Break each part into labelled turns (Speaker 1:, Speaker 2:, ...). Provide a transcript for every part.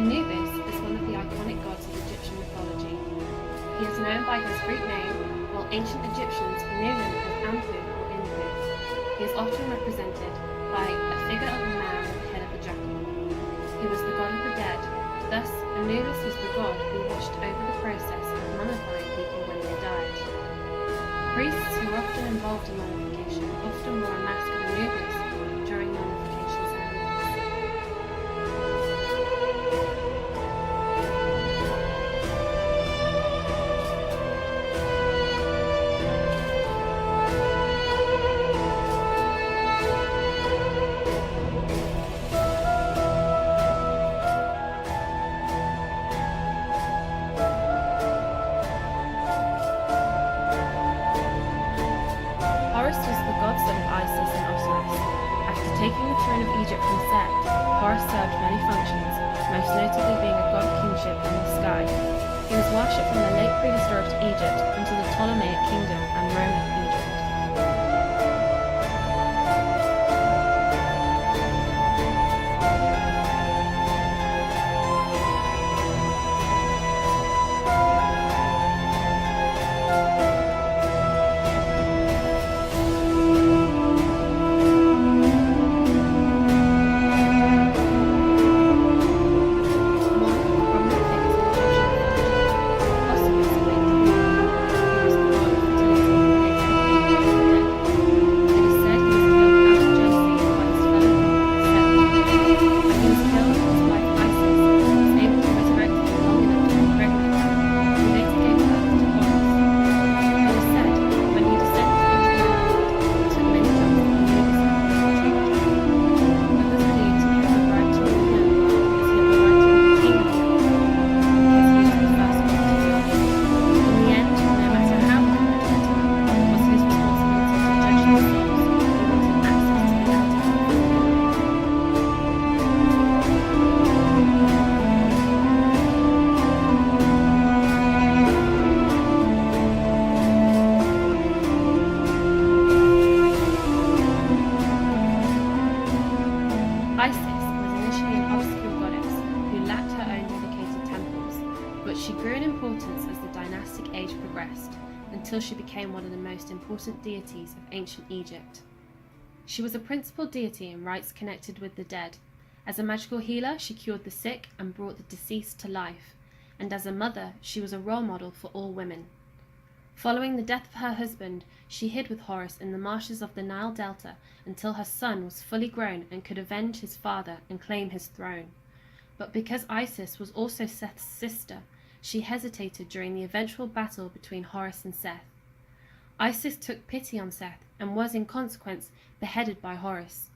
Speaker 1: Anubis is one of the iconic gods of Egyptian mythology. He is known by his Greek name, while ancient Egyptians knew him as Anpu or Inpu. He is often represented by a figure of a man with the head of a jackal. He was the god of the dead, thus Anubis was the god who watched over the process of mummifying people when they died. Priests who were often involved in mummification often wore a mask of Anubis during mummification ceremonies. Horus was the godson of Isis and Osiris. After taking the throne of Egypt from Set, Horus served many functions, most notably being a god of kingship in the sky. He was worshipped from the late prehistoric Egypt until the Ptolemaic kingdom and Roman Egypt. Isis was initially an obscure goddess who lacked her own dedicated temples, but she grew in importance as the dynastic age progressed, until she became one of the most important deities of ancient Egypt. She was a principal deity in rites connected with the dead. As a magical healer, she cured the sick and brought the deceased to life, and as a mother, she was a role model for all women. Following the death of her husband, she hid with Horus in the marshes of the Nile Delta until her son was fully grown and could avenge his father and claim his throne. But because Isis was also Seth's sister, she hesitated during the eventual battle between Horus and Seth. Isis took pity on Seth and was, in consequence, beheaded by Horus.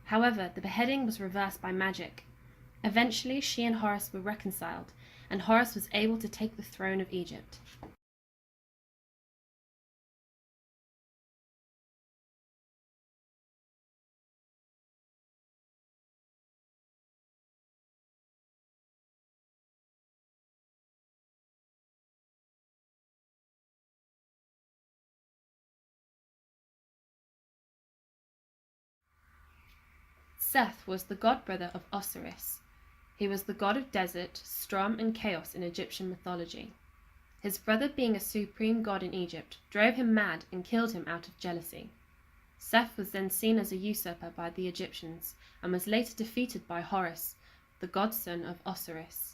Speaker 1: However, the beheading was reversed by magic. Eventually, she and Horus were reconciled, and Horus was able to take the throne of Egypt. Seth was the god-brother of Osiris. He was the god of desert, storm, and chaos in Egyptian mythology. His brother, being a supreme god in Egypt, drove him mad and killed him out of jealousy. Seth was then seen as a usurper by the Egyptians and was later defeated by Horus, the godson of Osiris.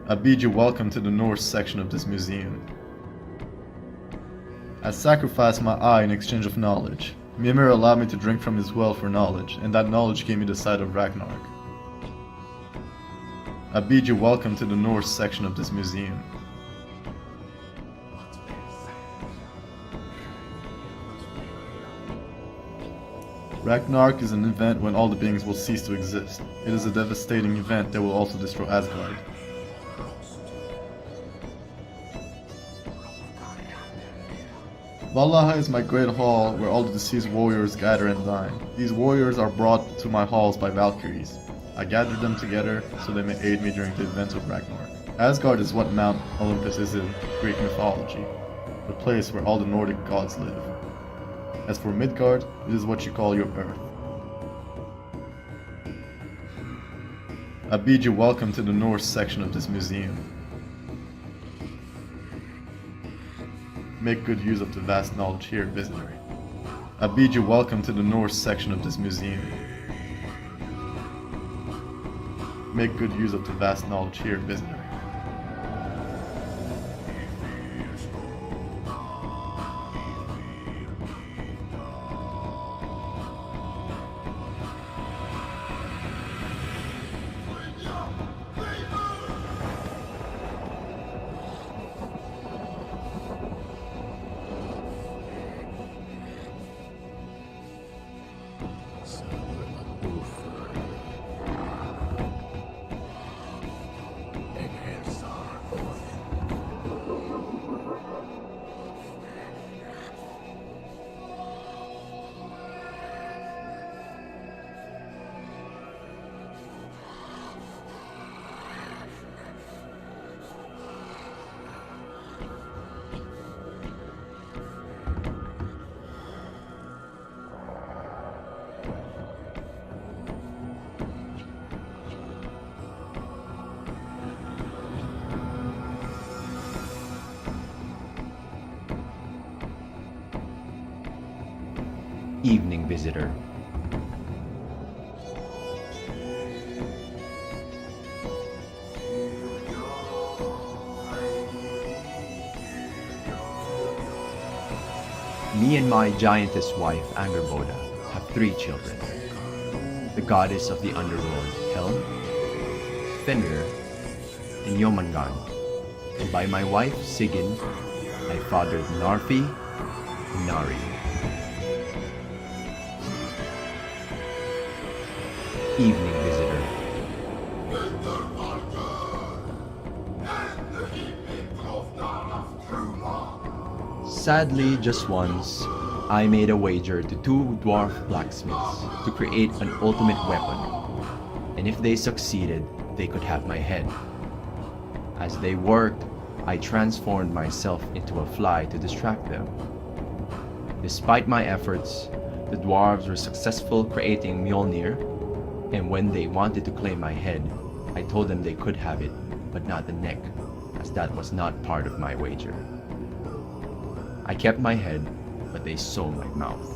Speaker 2: I bid you welcome to the Norse section of this museum. I sacrificed my eye in exchange of knowledge. Mimir allowed me to drink from his well for knowledge, and that knowledge gave me the sight of Ragnarok. I bid you welcome to the Norse section of this museum. Ragnarok is an event when all the beings will cease to exist. It is a devastating event that will also destroy Asgard. Valhalla is my great hall where all the deceased warriors gather and dine. These warriors are brought to my halls by Valkyries. I gather them together so they may aid me during the events of Ragnarok. Asgard is what Mount Olympus is in Greek mythology, the place where all the Nordic gods live. As for Midgard, it is what you call your earth. I bid you welcome to the Norse section of this museum. Make good use of the vast knowledge here, visitor. I bid you welcome to the Norse section of this museum. Make good use of the vast knowledge here, visitor.
Speaker 3: Evening visitor. Me and my giantess wife, Angerboda, have 3 children. The goddess of the underworld, Hel, Fenrir, and Yomangan. And by my wife, Sigyn, I fathered Narfi and Nari. Evening visitor. Sadly, just once, I made a wager to 2 dwarf blacksmiths to create an ultimate weapon, and if they succeeded, they could have my head. As they worked, I transformed myself into a fly to distract them. Despite my efforts, the dwarves were successful creating Mjolnir, and when they wanted to claim my head, I told them they could have it, but not the neck, as that was not part of my wager. I kept my head, but they saw my mouth.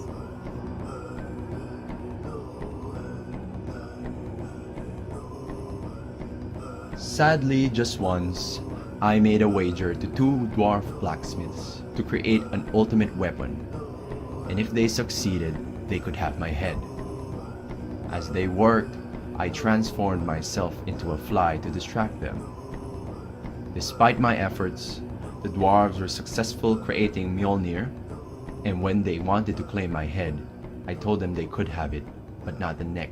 Speaker 3: Sadly, just once, I made a wager to 2 dwarf blacksmiths to create an ultimate weapon, and if they succeeded, they could have my head. As they worked, I transformed myself into a fly to distract them. Despite my efforts, the dwarves were successful creating Mjolnir, and when they wanted to claim my head, I told them they could have it, but not the neck,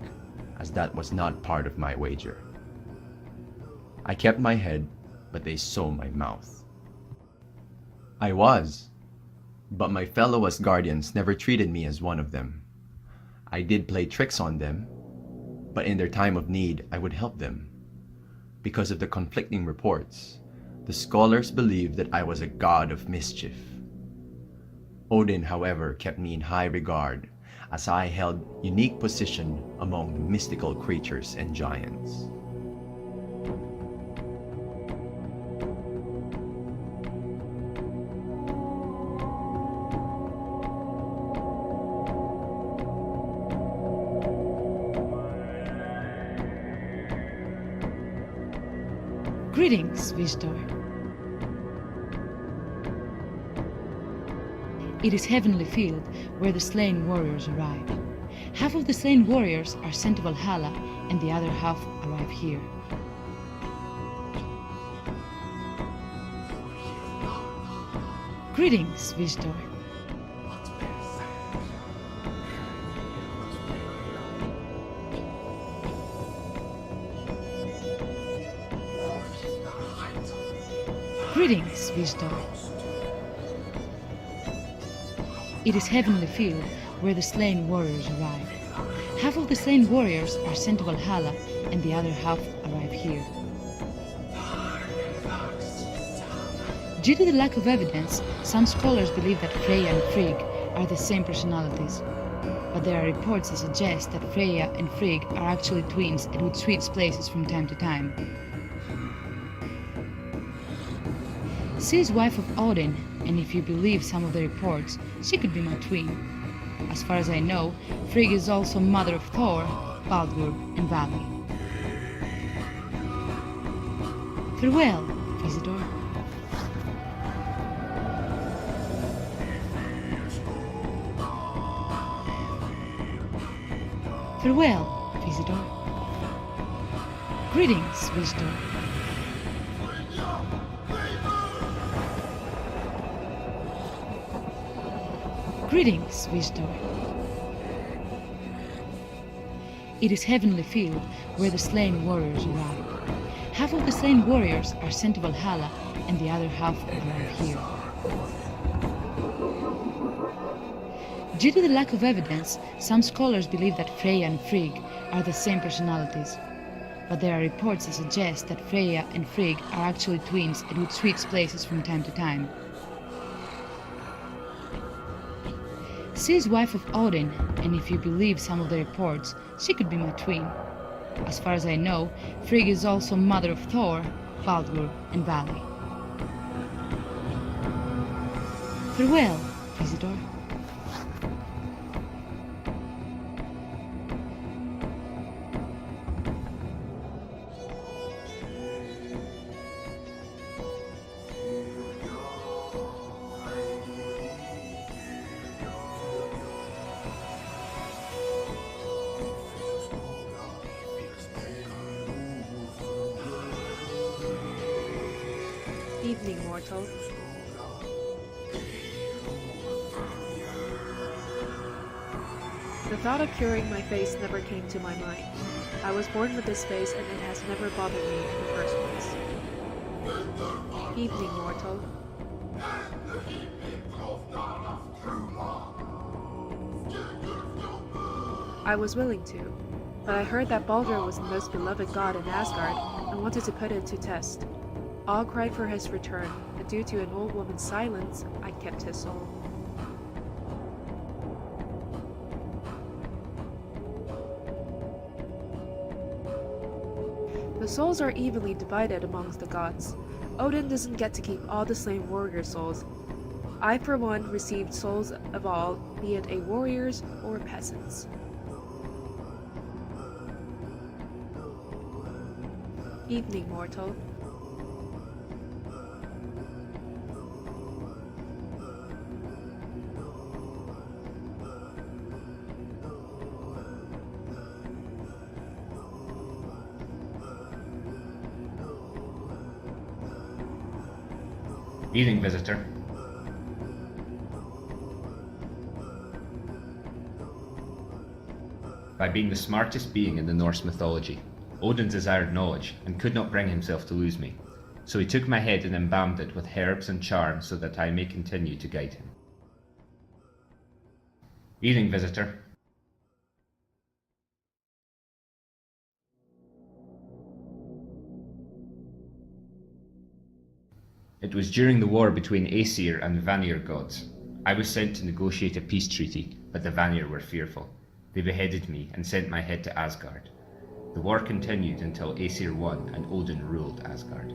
Speaker 3: as that was not part of my wager. I kept my head, but they saw my mouth. I was, but my fellow Asgardians never treated me as one of them. I did play tricks on them, but in their time of need, I would help them. Because of the conflicting reports, the scholars believed that I was a god of mischief. Odin, however, kept me in high regard, as I held unique position among the mystical creatures and giants.
Speaker 4: Greetings, Visitor. It is heavenly field where the slain warriors arrive. Half of the slain warriors are sent to Valhalla, and the other half arrive here. Greetings, Visitor. Greetings, Visitor. It is heavenly field where the slain warriors arrive. Half of the slain warriors are sent to Valhalla, and the other half arrive here. Due to the lack of evidence, some scholars believe that Freyja and Frigg are the same personalities. But there are reports that suggest that Freyja and Frigg are actually twins and would switch places from time to time. She is wife of Odin, and if you believe some of the reports, she could be my twin. As far as I know, Frigg is also mother of Thor, Baldur, and Vali. Farewell, Visitor. Farewell, Visitor. Greetings, Visitor. Greetings, Visitor. It is heavenly field where the slain warriors arrive. Half of the slain warriors are sent to Valhalla, and the other half arrive here. Due to the lack of evidence, some scholars believe that Freyja and Frigg are the same personalities. But there are reports that suggest that Freyja and Frigg are actually twins and would switch places from time to time. She is wife of Odin, and if you believe some of the reports, she could be my twin. As far as I know, Frigg is also mother of Thor, Baldur, and Vali. Farewell, Visitor.
Speaker 5: Evening, mortal. The thought of curing my face never came to my mind. I was born with this face and it has never bothered me in the first place. Evening, mortal. I was willing to, but I heard that Baldur was the most beloved god in Asgard and wanted to put it to test. All cried for his return, but due to an old woman's silence, I kept his soul. The souls are evenly divided amongst the gods. Odin doesn't get to keep all the slain warrior souls. I, for one, received souls of all, be it a warriors or peasants. Evening, mortal.
Speaker 6: Evening, visitor. By being the smartest being in the Norse mythology, Odin desired knowledge and could not bring himself to lose me, so he took my head and embalmed it with herbs and charms so that I may continue to guide him. Evening, visitor. It was during the war between Aesir and the Vanir gods. I was sent to negotiate a peace treaty, but the Vanir were fearful. They beheaded me and sent my head to Asgard. The war continued until Aesir won and Odin ruled Asgard.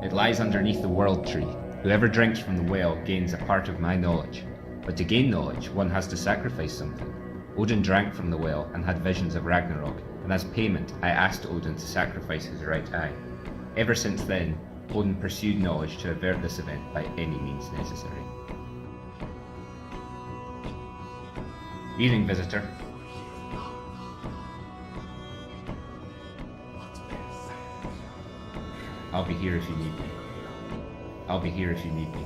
Speaker 6: It lies underneath the World Tree. Whoever drinks from the well gains a part of my knowledge, but to gain knowledge, one has to sacrifice something. Odin drank from the well and had visions of Ragnarok, and as payment, I asked Odin to sacrifice his right eye. Ever since then, Odin pursued knowledge to avert this event by any means necessary. Evening, visitor. I'll be here if you need me. I'll be here if you need me.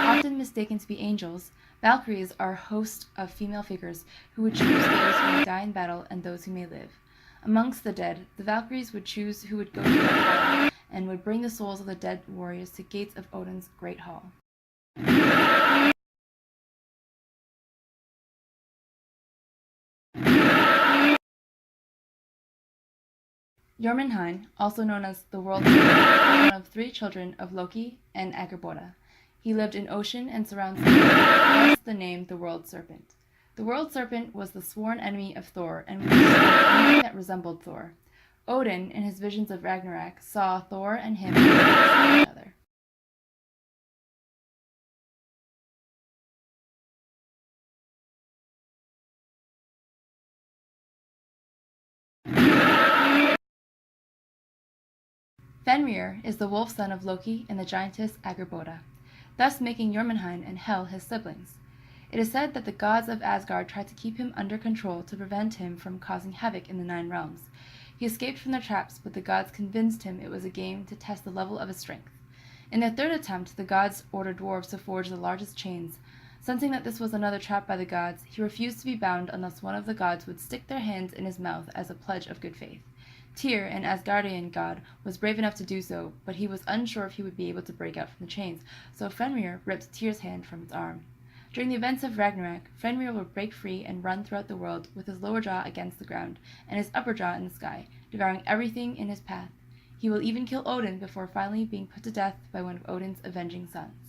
Speaker 7: Often mistaken to be angels, Valkyries are a host of female figures who would choose those who may die in battle and those who may live. Amongst the dead, the Valkyries would choose who would go to Valhalla and would bring the souls of the dead warriors to gates of Odin's great hall. Jormunheim, also known as the World Serpent, was one of 3 children of Loki and Angerboda. He lived in ocean and surrounds the world, thus the name the World Serpent. The World Serpent was the sworn enemy of Thor and would destroy anything that resembled Thor. Odin, in his visions of Ragnarok, saw Thor and him against each other. Fenrir is the wolf son of Loki and the giantess Angerboda, thus making Jormunheim and Hel his siblings. It is said that the gods of Asgard tried to keep him under control to prevent him from causing havoc in the 9 realms. He escaped from their traps, but the gods convinced him it was a game to test the level of his strength. In their 3rd attempt, the gods ordered dwarves to forge the largest chains. Sensing that this was another trap by the gods, he refused to be bound unless one of the gods would stick their hands in his mouth as a pledge of good faith. Tyr, an Asgardian god, was brave enough to do so, but he was unsure if he would be able to break out from the chains, so Fenrir ripped Tyr's hand from its arm. During the events of Ragnarok, Fenrir will break free and run throughout the world with his lower jaw against the ground and his upper jaw in the sky, devouring everything in his path. He will even kill Odin before finally being put to death by one of Odin's avenging sons.